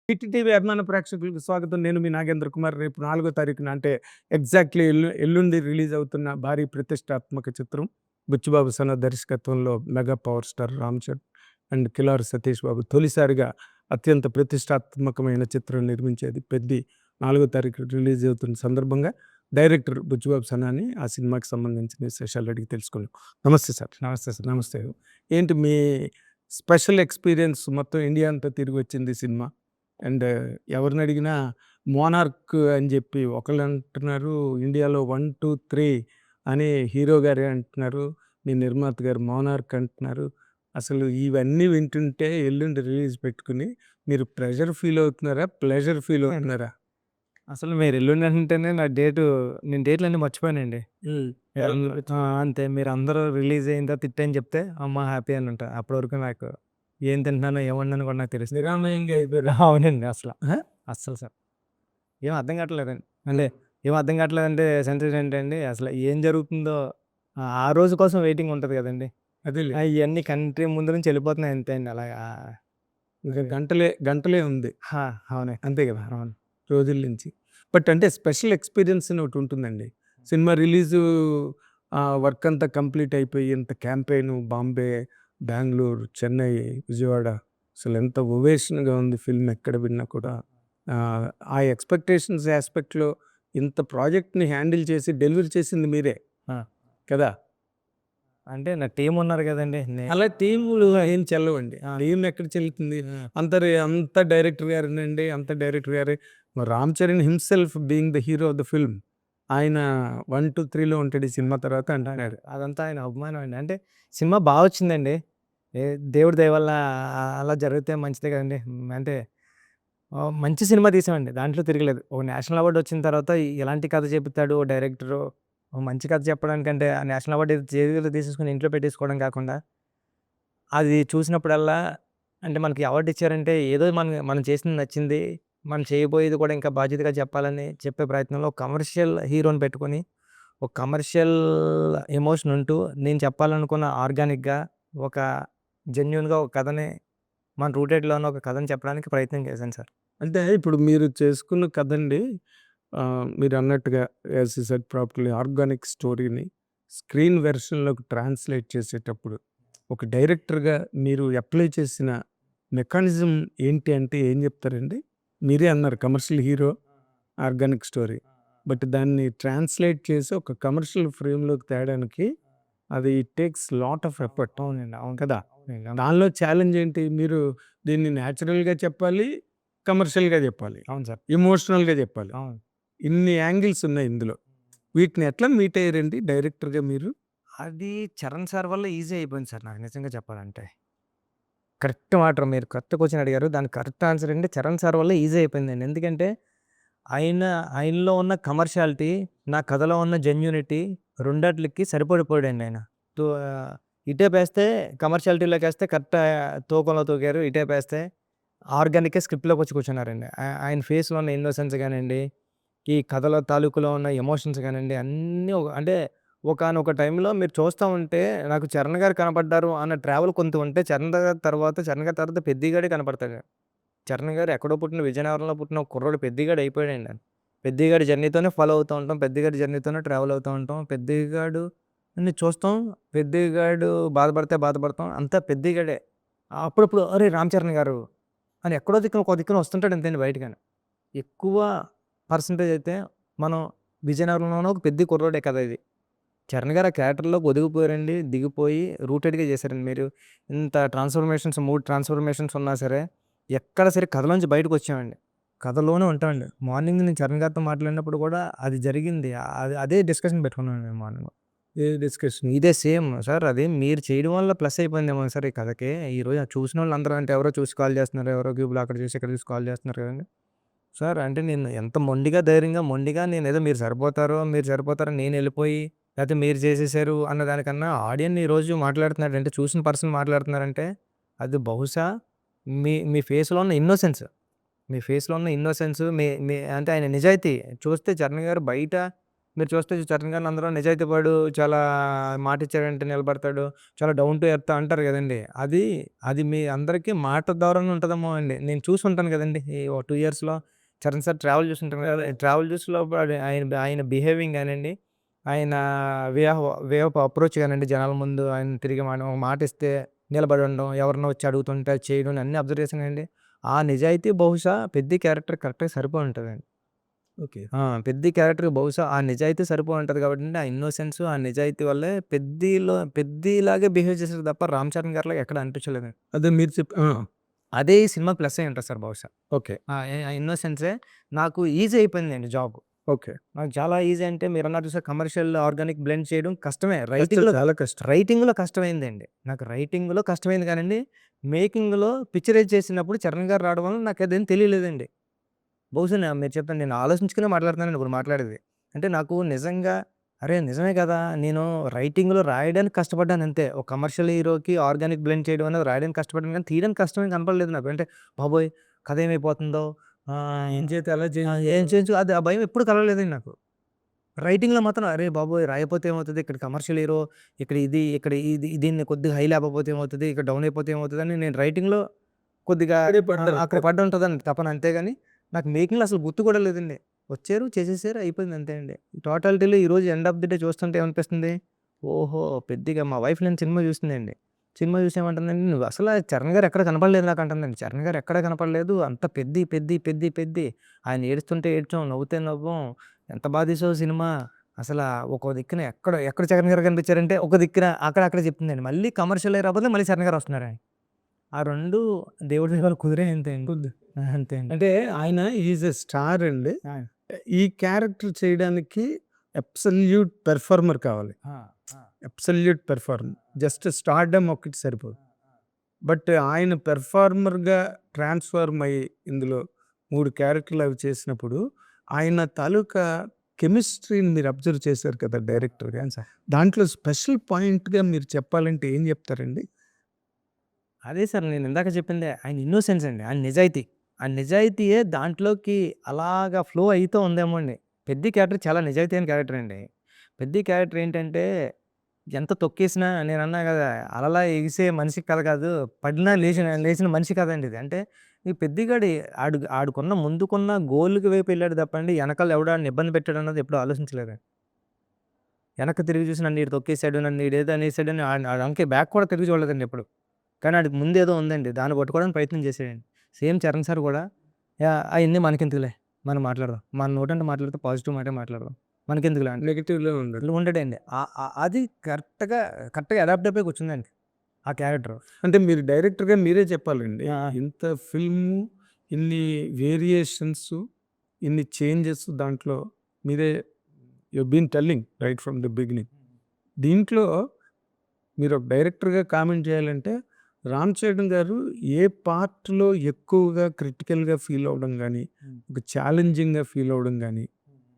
Hit అభిమాన ప్రేక్షకులకు స్వాగతం. నేను మీ నాగేంద్ర కుమార్. రేపు 4వ తారీఖున అంటే ఎగ్జాక్ట్‌లీ ఎల్లుండి రిలీజ్ అవుతున్న భారీ ప్రతిష్టాత్మక చిత్రం 'బుచ్చిబాబు సన' దర్శకత్వంలో mega power star Ram Charan and Kilari Satish Babu తొలిసారిగా అత్యంత ప్రతిష్టాత్మకమైన చిత్రం నిర్మించేది 'పెద్ది' 4వ తారీఖు రిలీజ్ అవుతున్న సందర్భంగా డైరెక్టర్ బుచ్చిబాబు సనాని ఆ సినిమాకి సంబంధించిన విశేషాలు అడిగి తెలుసుకుందాం. నమస్తే సార్. నమస్తే సార్. నమస్తే. ఏంటి మీ స్పెషల్ ఎక్స్‌పీరియన్స్? మొత్తం ఇండియా అంతా తిరిగొచ్చింది ఈ సినిమా. అండ్ ఎవరినడిగినా 'మోనార్క్' అని జెప్పి ఒకళ్ళంటున్నారు. ఇండియాలో 1, 2, 3 అని హీరో గారే అంటున్నారు. మీ నిర్మాత గారు 'మోనార్క్' అంటున్నారు. అసలు ఇవన్నీ వింటుంటే ఎల్లుండి రిలీజ్ పెట్టుకుని మీరు ప్రెషర్ ఫీల్ అవుతున్నారా? ప్లెజర్ ఫీల్ అవుతున్నారా? అసలు మీరు ఎల్లుండి అంటేనే నేను డేట్‌లన్నీ మర్చిపోయానండి. అంతే మీరందరూ రిలీజ్ అయిన తర్వాత హిట్ అని చెప్తే అమ్మ హ్యాపీ అని ఉంటా. అప్పటి వరకు నాకు ఏం తింటున్నానో, ఏముండానో కూడా నాకు తెలుస్తది. నిరామయంగా అయిపోయారా? అవునండి. ఆ! అస్సలు సార్. ఏం అర్థం కావట్లేదండి. అంటే ఏం అర్థం కావట్లేదంటే సెన్సేస్ ఏంటండి అసలు ఏం జరుగుతుందో ఆ రోజు కోసం వెయిటింగ్ ఉంటది కదండీ! అదేలే. ఇయన్నీ కంట్రీ ముందు నుంచి వెళ్ళిపోతున్నాయి అంతే అండి అలాగా. ఇంకా గంటలే గంటలే ఉంది. ఆ! అవునండి. అంతే గదా! అవును. రోజుల నుంచి. బట్ అంటే స్పెషల్ ఎక్స్‌పీరియన్స్ అని ఒకటుంటుందండి. సినిమా రిలీజు వర్క్ అంతా కంప్లీట్ అయిపోయి ఇంత క్యాంపెయిను బాంబే, బెంగుళూరు, చెన్నై, విజయవాడ అసలెంత ఓవేషన్‌గా ఉంది ఫిల్మ్ ఎక్కడ విన్నా కూడా. ఆ ఎక్స్‌పెక్టేషన్స్ యాస్పెక్ట్‌లో ఇంత ప్రాజెక్ట్‌ని హ్యాండిల్ చేసి డెలివరీ చేసింది మీరే ఆ! కదా! అంటే నా టీమ్ ఉన్నారు కదండీ! అలా టీములు ఏం చెల్లవండి. ఆ! టీమ్ ఎక్కడ చెల్లుతుంది? హ్మ్. అంతా డైరెక్టర్ గారేనండి. అంతా డైరెక్టర్ గారే. మరి 'Ram Charan' himself being the hero of the film ఆయన 1, 2, 3లో ఉంటాడు ఈ సినిమా తర్వాత అంటున్నాడు. అదంతా ఆయన అభిమానం అండి. అంటే సినిమా బా వచ్చిందండి. ఏ దేవుడి దయ వల్ల అలా జరిగితే మంచిదే కదండీ! అంటే మంచి సినిమా తీసామండి. దాంట్లో తిరగలేదు. ఒక నేషనల్ అవార్డ్ వచ్చిన తర్వాత ఎలాంటి కథ చెప్తాడు ఓ డైరెక్టరు. ఓ మంచి కథ చెప్పడానికంటే ఆ నేషనల్ అవార్డ్ ఏదో చేతిలో తీసేసుకొని ఇంట్లో పెట్టేసుకోవడం కాకుండా, అది చూసినప్పుడల్లా అంటే మనకి అవార్డ్ ఇచ్చారంటే ఏదో మనం చేసింది నచ్చింది. మనం చేయబోయేది కూడా ఇంకా బాధ్యతగా చెప్పాలని చెప్పే ప్రయత్నంలో ఒక కమర్షియల్ హీరోని పెట్టుకొని ఒక కమర్షియల్ ఎమోషన్ ఉంటూ, నేను చెప్పాలనుకున్న ఆర్గానిక్‌గా ఒక జెన్యూన్‌గా ఒక కథని మన రూటెడ్‌లో ఉన్న ఒక కథని చెప్పడానికి ప్రయత్నం చేశాను సార్. అంటే ఇప్పుడు మీరు చేసుకున్న కథండి మీరన్నట్టుగా as you said properly organic స్టోరీని స్క్రీన్ వెర్షన్‌లోకి ట్రాన్స్‌లేట్ చేసేటప్పుడు ఒక డైరెక్టర్‌గా మీరు అప్లై చేసిన మెకానిజం ఏంటి అంటే ఏం చెప్తారండి? మీరే అన్నారు commercial hero, organic story. But దాన్ని ట్రాన్స్‌లేట్ చేసి ఒక కమర్షియల్ ఫ్రేమ్‌లోకి తేడానికి అది it takes lot of effort అవునండి. అవును. కదా! అవునండి. దానిలో ఛాలెంజ్ ఏంటి? మీరు దీన్ని నేచురల్‌గా చెప్పాలి, కమర్షియల్‌గా చెప్పాలి, అవును సార్. ఎమోషనల్‌గా చెప్పాలి. అవును. ఇన్ని యాంగిల్స్ ఉన్నాయి ఇందులో. వీటిని ఎట్లా మీట్ అయ్యారండి డైరెక్టర్‌గా మీరు? అది చరణ్ సార్ వల్ల ఈజీ అయిపోయింది సార్ నాకు నిజంగా చెప్పాలంటే. కరెక్ట్ మాట మీరు కరెక్ట్ క్వెషన్ అడిగారు. దానికి కరెక్ట్ ఆన్సర్ ఏంటి చరణ్ సార్ వల్ల ఈజీ అయిపోయిందండి. ఎందుకంటే ఆయన ఆయనలో ఉన్న కమర్షియాలిటీ, నా కథలో ఉన్న జెన్యూనిటీ రెండాట్లకి సరిపడిపోయాడండి ఆయన. తో ఇటేపేస్తే కమర్షియాలిటీలోకేస్తే కరెక్ట్ తూకంలో తూగారు. ఇటేపేస్తే ఆర్గానిక్‌గా స్క్రిప్ట్‌లోకొచ్చి కూర్చున్నారండి. ఆయన ఫేస్‌లో ఉన్న ఇన్నోసెన్స్ గానండి, ఈ కథలో తాలూకులో ఉన్న ఎమోషన్స్ గానండి అన్నీ అంటే ఒకానొక టైంలో మీరు చూస్తా ఉంటే నాకు చరణ్ గారు కనపడ్డారు అన్న ట్రావెల్ కొంత ఉంటే చరణ్ గారి తర్వాత పెద్ది గాడే కనపడతాడు. చరణ్ గారు ఎక్కడో పుట్టిన విజయనగరంలో పుట్టిన ఒక కుర్రోడు పెద్దిగాడు అయిపోయాడండి ఆయన. పెద్దిగాడి జర్నీతోనే ఫాలో అవుతూ ఉంటాం. పెద్దిగాడి జర్నీతోనే ట్రావెల్ అవుతూ ఉంటాం. పెద్దిగాడుని చూస్తాం. పెద్దిగాడు బాధపడితే బాధపడతాం. అంతా పెద్దిగాడే. అప్పుడప్పుడు అరే! రామ్ చరణ్ గారు అని ఎక్కడో దిక్కున ఒక దిక్కున వస్తుంటాడు అంతేండి బయటకని. ఎక్కువ పర్సెంటేజ్ అయితే మనం విజయనగరంలోనే ఒక పెద్ది కుర్రోడే కదా ఇది. చరణ్ గారు ఆ క్యారెక్టర్‌లోకి ఒదిగిపోయారండి. దిగిపోయి రూటెడ్‌గా చేశారండి. మీరు ఇంత ట్రాన్స్‌ఫర్మేషన్స్ 3 ట్రాన్స్‌ఫర్మేషన్స్ ఉన్నా సరే, ఎక్కడ సరే కథలోంచి బయటకొచ్చామండి. కథలోనే ఉంటామండి. మార్నింగ్ నేను చరణ్ గారితో మాట్లాడినప్పుడు కూడా అది జరిగింది. అదే డిస్కషన్ పెట్టుకున్నాను నేను మార్నింగ్. ఏ డిస్కషన్? ఇదే సేమ్ సార్ అది మీరు చేయడం వల్ల ప్లస్ అయిపోయిందేమో సార్ ఈ కథకి. ఈరోజు అది చూసినోళ్ళందరూ అంటే ఎవరో చూసి కాల్ చేస్తున్నారు. ఎవరో గ్రూప్‌లో అక్కడ చూసి, ఇక్కడ చూసి కాల్ చేస్తున్నారు కదండీ! సార్ అంటే నేను ఎంత మొండిగా, ధైర్యంగా మొండిగా నేనేదో మీరు సరిపోతారని నేనెళ్ళిపోయి, లేతే మీరు చేసేసారు అన్న దానికన్నా ఆడియన్ ఈరోజు మాట్లాడుతున్నాడంటే, చూసిన పర్సన్ మాట్లాడుతున్నారంటే, అది బహుశా మీ ఫేస్‌లో ఉన్న ఇన్నోసెన్స్. మీ ఫేస్‌లో ఉన్న ఇన్నోసెన్స్ మీ మీ అంటే ఆయన నిజాయితీ చూస్తే చరణ్ గారు బయట మీరు చూస్తే చరణ్ గారిని అందరూ నిజాయితీపరుడు, చాలా మాట ఇచ్చాడంటే నిలబడతాడు, చాలా డౌన్ టు ఎర్త్ అంటారు కదండీ! అది మీ అందరికీ మాట ద్వారానే ఉంటదేమో అండి. నేను చూసుంటాను కదండీ! ఈ ఓ 2 ఇయర్స్‌లో చరణ్ సార్ ట్రావెల్ చూసుంటాను కదా! ట్రావెల్ చూసినప్పుడు ఆయన బిహేవింగ్ గానండి, ఆయన వే ఆఫ్ అప్రోచ్ గానండి జనాల ముందు ఆయన తిరిగి మనం ఒక మాట ఇస్తే నిలబడి ఉండడం, ఎవరైనా వచ్చి అడుగుతుంటే అది చేయడం అన్నీ అబ్జర్వ్ చేశానండి. ఆ నిజాయితీ బహుశా పెద్ది క్యారెక్టర్ కరెక్ట్‌గా సరిపోయి ఉంటదండి. ఓకే. పెద్ది క్యారెక్టర్‌కి బహుశా ఆ నిజాయితీ సరిపోయి ఉంటది కాబట్టండి, ఆ ఇన్నోసెన్స్, ఆ నిజాయితీ వల్లే పెద్దిలాగే బిహేవ్ చేసారు తప్ప రామ్ చరణ్ గారిలాగా ఎక్కడ అనిపించలేదండి. అదే మీరు అదే ఈ సినిమా ప్లస్ అయ్యి ఉంటది సార్ బహుశా. ఓకే. ఆ ఇన్నోసెన్సే నాకు ఈజీ అయిపోయిందండి జాబ్. ఓకే. నాకు చాలా ఈజీ అంటే మీరన్నారు చూసారా కమర్షియల్, ఆర్గానిక్ బ్లెండ్ చేయడం కష్టమే. కష్టం, చాలా కష్టం. రైటింగ్‌లో కష్టమైందండి. నాకు రైటింగ్‌లో కష్టమైంది కానండి, మేకింగ్‌లో పిక్చరైజ్ చేసినప్పుడు చరణ్ గారు రావడం వల్ల నాకదేం తెలియలేదండి. బహుశా మీరు చెప్పండి నేను ఆలోచించుకునే మాట్లాడుతున్నానండి ఇప్పుడు మాట్లాడేది. అంటే నాకు నిజంగా అరే! నిజమే కదా! నేను రైటింగ్‌లో రాయడానికి కష్టపడ్డానంతే. ఒక కమర్షియల్ హీరోకి ఆర్గానిక్ బ్లెండ్ చేయడం అనేది రాయడానికి కష్టపడ్డాను కానీ తీయడానికి కష్టమేం కనపడలేదు నాకు. అంటే బాబోయ్! కథ ఏమైపోతుందో ఏం చేత ఎలా ఏం చేయొచ్చు అది ఆ భయం ఎప్పుడు కలగలేదండి నాకు. రైటింగ్‌లో మాత్రం అరే బాబోయ్! రాయకపోతే ఏమవుతది? ఇక్కడ కమర్షియల్ హీరో, ఇక్కడ దీన్ని కొద్దిగా హై లేపకపోతే ఏమవుతది? ఇక్కడ డౌన్ అయిపోతే ఏమవుతదని నేను రైటింగ్‌లో కొద్దిగా అక్కడే పడ్డారు. అక్కడ పడుంటదని తపన అంతేగాని, నాకు మేకింగ్‌లో అసలు గుర్తు కూడా లేదండి. వచ్చారు, చేసేసారు, అయిపోయింది అంతే అండి. టోటాలిటీలో ఈరోజు ఎండ్ ఆఫ్ ది డే చూస్తుంటే ఏమనిపిస్తుంది? ఓహో! పెద్దిగా మా వైఫ్ నేను సినిమా చూసిందండి. సినిమా చూసి ఏమంటుందండి, "నువ్వు అసల చరణ్ గారు ఎక్కడ కనపడలేదు నాకు" అంటుందండి. చరణ్ గారు ఎక్కడ కనపడలేదు. అంత పెద్ది. ఆయన ఏడుస్తుంటే ఏడ్చాం, నవ్వుతే నవ్వాం. ఎంత బా తీసావు సినిమా. అసలా ఒక్కో దిక్కున ఎక్కడ చరణ్ గారు కనిపించారంటే, ఒక దిక్కున అక్కడ చెప్తుందండి. మళ్ళీ కమర్షియల్ అయ్యే రాకపోతే మళ్ళీ చరణ్ గారు వస్తున్నారండి. ఆ 2 దేవుడి దయ వల్ల కుదిరాయి అంతే అండి. అంతే అండి. అంటే ఆయన ఈజ్ ఎ స్టార్ అండి. ఆ! ఈ క్యారెక్టర్ చేయడానికి అబ్సల్యూట్ పెర్ఫార్మర్ కావాలి. ఆ! ఆ! Absolute performer. జస్ట్ స్టార్డమ్ ఒక్కటి సరిపోదు. బట్ ఆయన పెర్ఫార్మర్‌గా ట్రాన్స్‌ఫార్మ్ అయ్యి ఇందులో 3 క్యారెక్టర్‌లు అవి చేసినప్పుడు ఆయన తాలూకా కెమిస్ట్రీని మీరు అబ్జర్వ్ చేశారు కదా డైరెక్టర్‌గా. అవును సార్. దాంట్లో స్పెషల్ పాయింట్‌గా మీరు చెప్పాలంటే ఏం చెప్తారండి? అదే సార్ నేను ఇందాక చెప్పిందే. ఆయన ఇన్నోసెన్స్ అండి. ఆయన నిజాయితీ. ఆ నిజాయితీయే దాంట్లోకి అలాగా ఫ్లో అయితూ ఉందేమో అండి. పెద్ది క్యారెక్టర్ చాలా నిజాయితీ అయిన క్యారెక్టర్ అండి. పెద్ది క్యారెక్టర్ ఏంటంటే ఎంత తొక్కేసినా నేనన్నా గదా! అలలా ఎగిసే మనిషి కథ కాదు. పడినా లేచిన మనిషి కథండి ఇది. అంటే ఈ పెద్దిగాడు ఆడుకున్న ముందుకున్న గోల్‌కి వైపు ఎళ్ళాడు తప్పండి, ఎనకాల ఎవడు ఆడిని ఇబ్బంది పెట్టాడన్నది ఎప్పుడు ఆలోచించలేదండి. వెనక్కి తిరిగి చూసి నన్ను ఈడు తొక్కేసాడు, నన్ను ఈడేదో అనేసాడని ఆడి వెనక్కి బ్యాక్ కూడా తిరిగి చూడలేదండి ఎప్పుడు. కానీ ఆడికి ముందేదో ఉందండి. దాన్ని పట్టుకోవడానికి ప్రయత్నం చేసాడండి. సేమ్ చరణ్ సార్ కూడా అయన్నీ మనకెందుకులే, మనం మాట్లాడదాం. మన నోటంటే మాట్లాడితే పాజిటివ్ మాటే మాట్లాడదాం. మనకెందుకులే అంటే నెగెటివ్‌లో ఉండదు. ఉండడండి. అది కరెక్ట్‌గా అడాప్ట్ అయిపోయి కూర్చుందండి ఆ క్యారెక్టర్. అంటే మీరు డైరెక్టర్‌గా మీరే చెప్పాలండి. ఆ! ఇంత ఫిల్ము, ఇన్ని వేరియేషన్స్, ఇన్ని చేంజెస్ దాంట్లో మీరే you been telling right from the beginning. దీంట్లో మీరు ఒక డైరెక్టర్‌గా కామెంట్ చేయాలంటే, రామ్ చరణ్ గారు ఏ పార్ట్‌లో ఎక్కువగా క్రిటికల్‌గా ఫీల్ అవ్వడం గాని, ఒక ఛాలెంజింగ్‌గా ఫీల్ అవ్వడం గాని,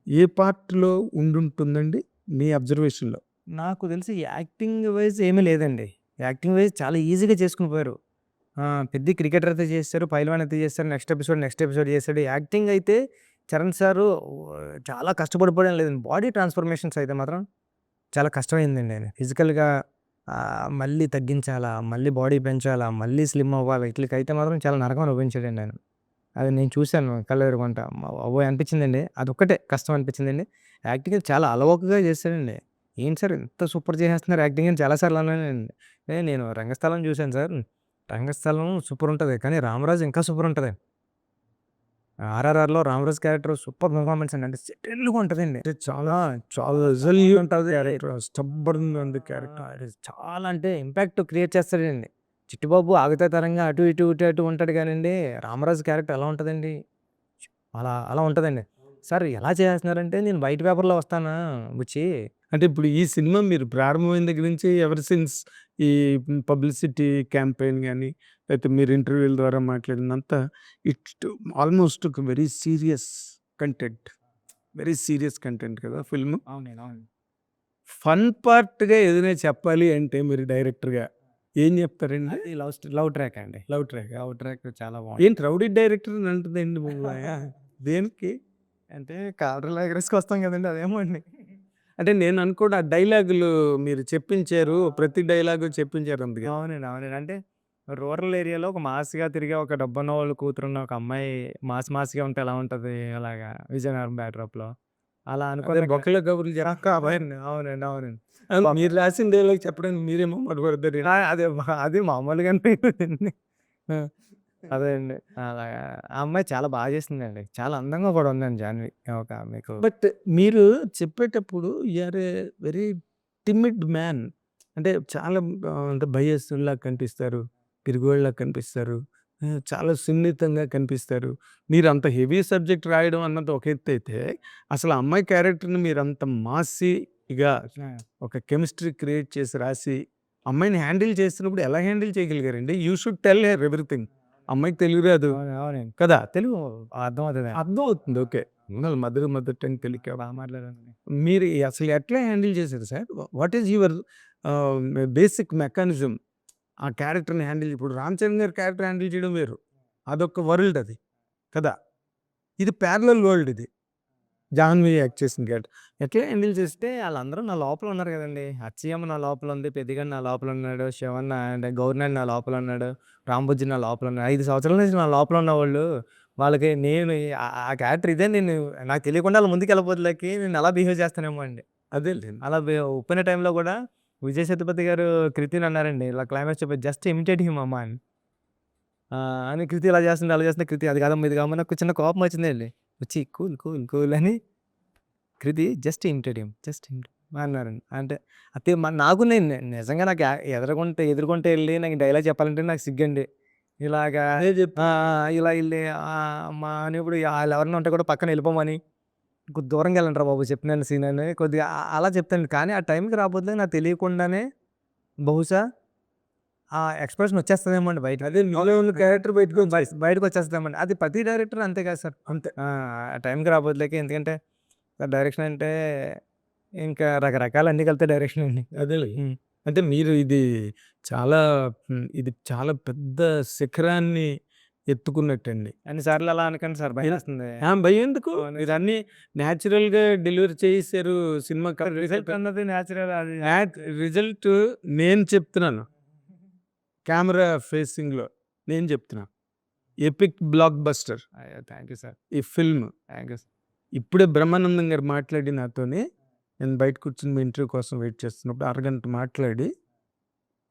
ఏ పార్ట్‌లో ఉండుంటుందండి మీ అబ్జర్వేషన్‌లో? నాకు తెలిసి యాక్టింగ్ వైస్ ఏమీ లేదండి. యాక్టింగ్ వైస్ చాలా ఈజీగా చేసుకొని పోయారు. పెద్ద క్రికెటర్ అయితే చేసేసారు, పైల్వాన్ అయితే చేసేసారు. నెక్స్ట్ ఎపిసోడ్ చేసాడు. యాక్టింగ్ అయితే చరణ్ సారు చాలా కష్టపడిపోవడం లేదండి. బాడీ ట్రాన్స్‌ఫర్మేషన్స్ అయితే మాత్రం చాలా కష్టమైందండి ఆయన. ఫిజికల్‌గా మళ్ళీ తగ్గించాలా, మళ్ళీ బాడీ పెంచాలా, మళ్ళీ స్లిమ్ అవ్వాలి. ఈట్లికైతే మాత్రం చాలా నరకం అనుభవించాడండి ఆయన. అది నేను చూసాను కళ్ళెదురుగుంట. అమ్మ బాబోయ్! అనిపించిందండి. అదొక్కటే కష్టం అనిపించిందండి. యాక్టింగ్ అయితే చాలా అలవోకగా చేశాడండి. ఏంటి సార్ ఇంత సూపర్ చేసేస్తున్నారు యాక్టింగ్ అని చాలా సార్లు అన్నానండి. నేను రంగస్థలం చూశాను సార్. రంగస్థలం సూపర్ ఉంటది. కానీ 'రామరాజు' ఇంకా సూపర్ ఉంటది. 'ఆర్ఆర్ఆర్‌లో' రామరాజు క్యారెక్టర్ సూపర్ పెర్ఫార్మన్స్ అండి. అంటే సెటిల్డ్‌గా ఉంటదండి. అంటే చాలా, చాలా చాలా ఉంటది. క్యారెక్టర్. స్టబ్బర్న్‌గా ఉంది క్యారెక్టర్. చాలా అంటే ఇంపాక్ట్ క్రియేట్ చేస్తాడండి. చిట్టిబాబు ఆగతా తరంగా అటు ఇటు ఉంటాడు గానండి, రామరాజు క్యారెక్టర్ ఎలా ఉంటదండి, అలా ఉంటదండి. సార్ ఎలా చేసేస్తున్నారంటే నేను వైట్ పేపర్‌లో వస్తానా బుచ్చి. అంటే ఇప్పుడు ఈ సినిమా మీరు ప్రారంభమైన దగ్గర నుంచి ఎవర్ సిన్స్ ఈ పబ్లిసిటీ క్యాంపెయిన్ గాని, లేకపోతే మీరు ఇంటర్వ్యూల ద్వారా మాట్లాడిందంతా ఇట్ ఆల్మోస్ట్ ఒక very serious content. Very serious content కదా ఫిల్మ్. అవునండి. అవును. ఫన్ పార్ట్‌గా ఏదైనా చెప్పాలి అంటే మీరు డైరెక్టర్‌గా ఏం చెప్తారండి? అది లవ్ ట్రాక్ అండి. Love track. లవ్ ట్రాక్ చాలా బావుంటది. ఏంటి రౌడీ డైరెక్టర్ అని అంటదండి బాబోయ్! దేనికి? అంటే కాలర్‌లో ఎగరేసుకొస్తాం కదండీ! అదేమో అండి. అంటే నేను అనుకోండి ఆ డైలాగులు మీరు చెప్పించారు. ప్రతి డైలాగు చెప్పించారు అందుకే. అవునండి. అవునండి. అంటే రూరల్ ఏరియాలో ఒక మాస్‌గా తిరిగే ఒక డబ్బున్నోళ్ళు కూతురున్న ఒక అమ్మాయి మాస్‌గా ఉంటే ఎలా ఉంటది? అలాగా విజయనగరం బ్యాక్‌డ్రాప్‌లో. అలా అదే అనుకున్నాక బొక్కలో కబుర్లు చెప్తా అవునండి. అవునండి. అవునండి. మీరు రాసిన డైలాగ్ చెప్పడానికి మీరేమో మొదలుపెడతారు. అది మామూలుగానే అయిపోయిందండి. ఆ! అదే అండి. అలాగా ఆ అమ్మాయి చాలా బాగా చేసిందండి. చాలా అందంగా కూడా ఉందండి జాన్వి. ఒక మీకు బట్ మీరు చెప్పేటప్పుడు you are a very timid man. అంటే చాలా అంటే భయస్తుల్లా కనిపిస్తారు. పిరిగోళ్ళలా కనిపిస్తారు. చాలా సున్నితంగా కనిపిస్తారు. మీరు అంత హెవీ సబ్జెక్ట్ రాయడం అన్నది ఒక ఎత్తైతే, అసలు ఆ అమ్మాయి క్యారెక్టర్‌ని మీరంత మాసీగా ఆ! ఒక కెమిస్ట్రీ క్రియేట్ చేసి రాసి, అమ్మాయిని హ్యాండిల్ చేస్తున్నప్పుడు ఎలా హ్యాండిల్ చేయగలిగారండి? You should tell her everything. అమ్మాయికి తెలుగు రాదు అవునండి. కదా! తెలుగు అర్థమవుతదండి. అర్థమవుతుంది. ఓకే. మదర్ టంగ్ తెలుగు బాగా మాట్లాడారండి. మీరు అసలు ఎట్లా హ్యాండిల్ చేశారు సార్? వాట్ ఈస్ యువర్ ఆహ్, బేసిక్ మెకానిజం? ఆ క్యారెక్టర్‌ని హ్యాండిల్ ఇప్పుడు 'రామ్ చరణ్' గారి క్యారెక్టర్ హ్యాండిల్ చేయడం వేరు. అదొక వరల్డ్ అది. కదా! ఇది పారలెల్ వరల్డ్ ఇది. 'జాహ్నవి' యాక్ట్ చేసిన క్యారెక్టర్. ఎట్లా హ్యాండిల్ చేసి అంటే ఆళ్ళందరూ నా లోపల ఉన్నారు గదండీ! అచ్చయ్యమ్మ నా లోపల ఉంది. పెద్దిగాడు నా లోపల ఉన్నాడు. శివన్న అంటే గౌరినాయుడు నా లోపల ఉన్నాడు. రాంబుజ్జి నా లోపల ఉన్నాడు. 5 సంవత్సరాల నుంచి నా లోపల ఉన్నవాళ్ళు వాళ్ళకి నేను ఆ క్యారెక్టర్ ఇదే నేను నాకు తెలియకుండా ఆళ్ళ ముందుకెళ్ళబోతులకి నేను అలా బిహేవ్ చేస్తానేమో అండి. అదేలెండి. అలా ఒప్పిన టైంలో గూడా విజయ్ సేతుపతి గారు కృతిని అన్నారండి. ఇలా క్లైమాక్స్ చెప్పి జస్ట్ ఇమిటేట్ హిమ్ అమ్మ అని. అని కృతి ఇలా చేస్తుంది, అలా చేస్తుంది. కృతి అది కాదమ్మా, ఇది కాదమ్మా నాకు చిన్న కోపం వచ్చిందండి. వచ్చి కూల్, కూల్, కూల్ అని Kriti just imitate him. Just imitate అన్నారండి. అంటే అయితే నాకు నేను నిజంగా నాకు ఎదురుగుంటే ఎళ్లి నాకు డైలాగ్ చెప్పాలంటే నాకు సిగ్గండి. ఇలాగా అదే చెప్తున్నా. ఇలా ఎళ్లి మా అని ఇప్పుడు ఆళ్ళెవరైనా ఉంటే కూడా పక్కన ఎళ్ళిపోమని, "కొద్ది దూరంగా వెళ్ళండిరా బాబు చెప్పినాను సీన్" అని కొద్దిగా అలా చెప్తాను. కానీ ఆ టైంకి రాపోతే నాకు తెలియకుండానే బహుశా ఆ ఎక్స్‌ప్రెషన్ వచ్చేస్తదేమో అండి బయటకి. అదే మీలో ఉన్న క్యారెక్టర్ బయటకొచ్చేసింది. బయటకొచ్చేస్తదేమోండి. అది ప్రతి డైరెక్టర్ అంతే కదా సార్. అంతే. ఆ టైంకి రాబోతులకి ఎందుకంటే డైరెక్షన్ అంటే ఇంకా రకరకాలు అన్నీ కలిపితే డైరెక్షన్ అండి. అదేలే. హ్మ్. అంటే మీరు చాలా ఇది చాలా పెద్ద శిఖరాన్ని ఎత్తుకున్నట్టండి. అన్ని సార్లు అలా అనకండి సార్ భయమేస్తుంది. భయమెందుకు? ఓన్లీ మీరన్నీ నేచురల్‌గా డెలివరీ చేసేసారు. సినిమా రిజల్ట్ కంప్లీట్ అన్నది నేచురల్ అది. రిజల్ట్ నేను చెప్తున్నాను. కెమెరా ఫేసింగ్‌లో నేను చెప్తున్నా. ఎపిక్ బ్లాక్ బస్టర్ అయ్యో! Thank you sir. ఈ ఫిల్మ్. Thank you. ఇప్పుడే బ్రహ్మానందం గారు మాట్లాడి నాతోని, నేను బయట కూర్చొని మీ ఇంటర్వ్యూ కోసం వెయిట్ చేస్తున్నప్పుడు అరగంట మాట్లాడి,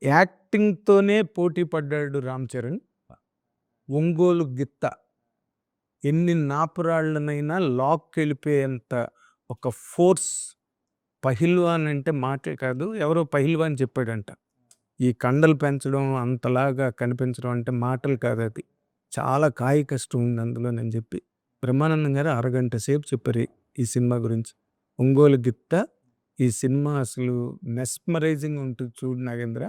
యాక్టింగ్‌తోనే పోటీ పడ్డాడు రామ్ చరణ్. ఒంగోలు గిత్త. ఎన్ని నాపురాళ్ళనైనా లాక్కెళ్ళిపోయేంత ఒక ఫోర్స్. పహిల్వాన్ అంటే మాటే కాదు. ఎవరో పహిల్వాన్ చెప్పాడంట. ఈ కండలు పెంచడం అంతలాగా కనిపించడం అంటే మాటలు కాదది. చాలా కాయ కష్టం ఉంది అందులోనని చెప్పి బ్రహ్మానందం గారు అరగంట సేపు చెప్పారు ఈ సినిమా గురించి. 'ఒంగోలు గిత్త' ఈ సినిమా అసలు మెస్మరైజింగ్ ఉంటుంది చూడు నాగేంద్ర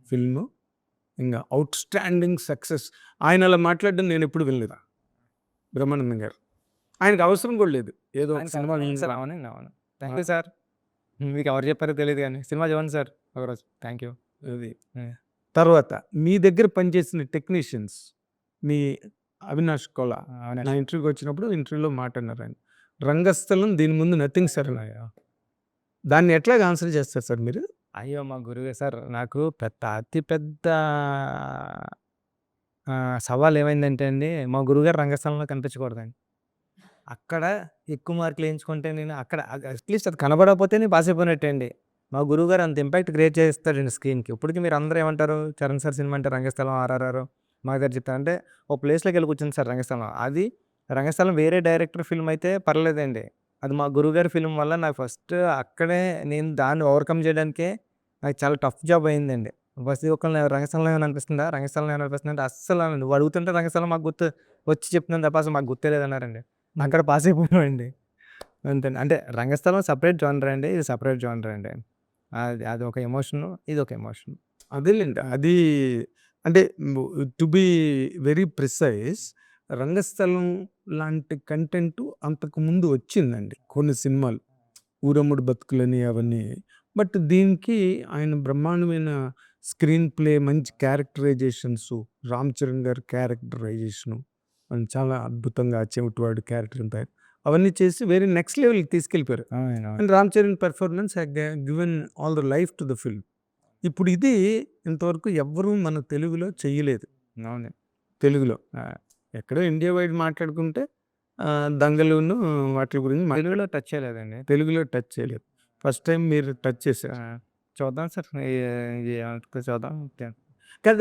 ఫిల్ము. ఇంగ ఔట్‌స్టాండింగ్ సక్సెస్. ఆయన అలా మాట్లాడడం నేనెప్పుడు వినలేదు బ్రహ్మానందం గారు. ఆయనకి అవసరం కూడా లేదు. ఏదో ఒక ఆయనకి సినిమా అవును సార్. అవునండి. అవును. Thank you sir. మీకు ఎవరు చెప్పారో తెలీదు గానీ సినిమా చూడండి సార్ ఒకరోజు. Thank you. అది. హ్మ్. తర్వాత మీ దగ్గర పనిచేసిన టెక్నీషియన్స్ మీ అవినాష్ కొల నా అవునండి. ఇంటర్వ్యూకి వచ్చినప్పుడు ఇంటర్వ్యూలో మాట అన్నారు ఆయన. రంగస్థలం దీని ముందు నథింగ్ సార్ అన్నారు. అయ్యో! దాన్ని ఎట్లాగా ఆన్సర్ చేస్తారు సార్ మీరు? అయ్యో! మా గురువు సార్ నాకు అతి పెద్ద సవాల్ ఏమైందంటే అండి, మా గురువుగారు రంగస్థలంలో కనిపించకూడదండి. అక్కడ ఎక్కువ మార్కులు ఏయించుకుంటే నేను అక్కడ అట్‌లీస్ట్ అది కనబడకపోతే నేను పాస్ అయిపోయినట్టే అండి. మా గురువుగారు అంత ఇంపాక్ట్ క్రియేట్ చేస్తాడండి స్క్రీన్‌కి. ఇప్పటికి మీరందరూ ఏమంటారు? 'చరణ్ సార్' సినిమా అంటే రంగస్థలం, 'ఆర్ఆర్ఆర్' మా దగ్గర చెప్తారు. అంటే ఒక ప్లేస్‌లోకెళ్ళి కూర్చుంది సార్ రంగస్థలం. అది రంగస్థలం వేరే డైరెక్టర్ ఫిల్మ్ అయితే పర్లేదండి. అది మా గురువుగారి ఫిల్మ్ వల్ల నాకు ఫస్ట్ అక్కడే నేను దాన్ని ఓవర్‌కమ్ చేయడానికే నాకు చాలా టఫ్ జాబ్ అయిందండి. ప్రతి ఒక్కళ్ళని రంగస్థలంలో ఏమైనా అనిపిస్తుందా? రంగస్థలంలో ఏమైనా అనిపిస్తుందా? అంటే అస్సలు నువ్వు అడుగుతుంటే రంగస్థలం మాకు గుర్తు వచ్చి చెప్తున్నాను తప్ప అసలు మాకు గుర్తే లేదన్నారండి. అక్కడ పాస్ అయిపోయామండి. అంతేండి. అంటే రంగస్థలం సెపరేట్ జోనర్ అండి. ఇది సెపరేట్ జోనర్ అండి. అదొక ఎమోషను. ఇదొక ఎమోషన్. అదేలెండి. అది అంటే టు బీ వెరీ ప్రిసైజ్ రంగస్థలం లాంటి కంటెంట్ అంతకుముందు వచ్చిందండి కొన్ని సినిమాలు. 'ఊరమ్ముడు బతుకులని' అవన్నీ. బట్ దీనికి ఆయన బ్రహ్మాండమైన స్క్రీన్ ప్లే, మంచి క్యారెక్టరైజేషన్సు, 'రామ్ చరణ్' గారి క్యారెక్టరైజేషను చాలా అద్భుతంగా 'చెవిటివాడు' క్యారెక్టర్ అంతా అవన్నీ చేసి వేరే నెక్స్ట్ లెవెల్‌కి తీసుకెళ్ళిపోయారు. అవునండి. అవును. And 'Ram Charan' performance had given all the life to the film. ఇప్పుడు ఇది ఇంతవరకు ఎవ్వరు మన తెలుగులో చెయ్యలేదు. అవును. తెలుగులో. ఎక్కడో ఇండియా వైడ్ మాట్లాడుకుంటే 'దంగలును' వాటి గురించి తెలుగులో టచ్ చేయలేదండి. తెలుగులో టచ్ చేయలేదు. ఫస్ట్ టైమ్ మీరు టచ్ చేశారు. చూద్దాం సార్. చూద్దాం. కాదు